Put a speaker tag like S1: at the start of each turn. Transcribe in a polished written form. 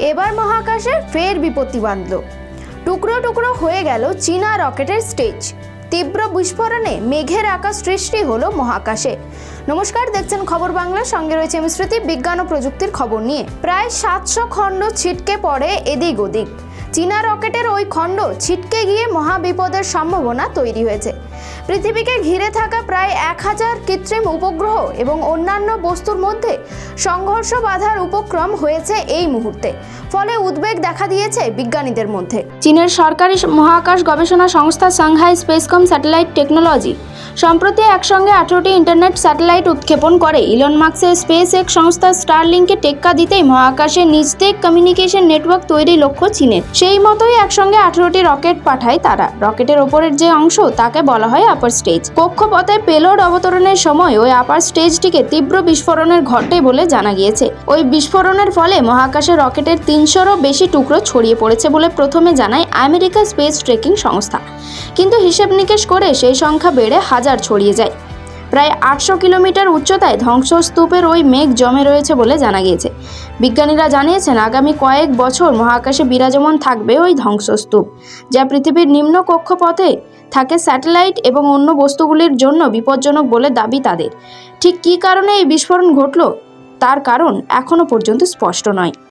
S1: এবার মহাকাশে ফের বিপত্তি বাঁধল। টুকরো টুকরো হয়ে গেল চীনা রকেটের স্টেজ। তীব্র বিস্ফোরণে মেঘের আকাশ সৃষ্টি হলো মহাকাশে। নমস্কার, দেখছেন খবর বাংলা, সঙ্গে রয়েছে আমি স্মৃতি। বিজ্ঞান ও প্রযুক্তির খবর নিয়ে প্রায় 700 খণ্ড ছিটকে পড়ে এদিক ওদিক। চীনা রকেটের ওই খণ্ড ছিটকে গিয়ে মহাবিপদের সম্ভাবনা তৈরি হয়েছে। পৃথিবীকে ঘিরে থাকা প্রায় 1000 কৃত্রিম উপগ্রহ এবং অন্যান্য বস্তুর মধ্যে সংঘর্ষ বাঁধার উপক্রম হয়েছে এই মুহূর্তে। ফলে উদ্বেগ দেখা দিয়েছে বিজ্ঞানীদের মধ্যে। চীনের সরকারি মহাকাশ গবেষণা সংস্থা সাংহাই স্পেসকম স্যাটেলাইট টেকনোলজি সম্প্রতি একসঙ্গে 18টি ইন্টারনেট স্যাটেলাইট উৎক্ষেপণ করে। ইলন মাস্কের স্পেস এক্স সংস্থা স্টারলিংকে টেক্কা দিতেই মহাকাশে নিজদের কমিউনিকেশন নেটওয়ার্ক তৈরি লক্ষ্য চীনের। সেই মতোই একসঙ্গে 18টি রকেট পাঠায় তারা। রকেটের ওপরের যে অংশ তাকে বলা হয় আপার স্টেজ। কক্ষপথে পেলোড অবতরণের সময় ওই আপার স্টেজটিকে তীব্র বিস্ফোরণের ঘটে বলে জানা গিয়েছে। ওই বিস্ফোরণের ফলে মহাকাশে রকেটের 300রও বেশি টুকরো ছড়িয়ে পড়েছে বলে প্রথমে জানায় আমেরিকা স্পেস ট্রেকিং সংস্থা। কিন্তু হিসেব নিকেশ করে সেই সংখ্যা বেড়ে 1000 ছড়িয়ে যায়। প্রায় 800 কিলোমিটার উচ্চতায় ধ্বংসস্তূপের ওই মেঘ জমে রয়েছে বলে জানা গিয়েছে। বিজ্ঞানীরা জানিয়েছেন আগামী কয়েক বছর মহাকাশে বিরাজমান থাকবে ওই ধ্বংসস্তূপ, যা পৃথিবীর নিম্ন কক্ষপথে থাকে স্যাটেলাইট এবং অন্য বস্তুগুলির জন্য বিপজ্জনক বলে দাবি তাদের। ঠিক কী কারণে এই বিস্ফোরণ ঘটল তার কারণ এখনও পর্যন্ত স্পষ্ট নয়।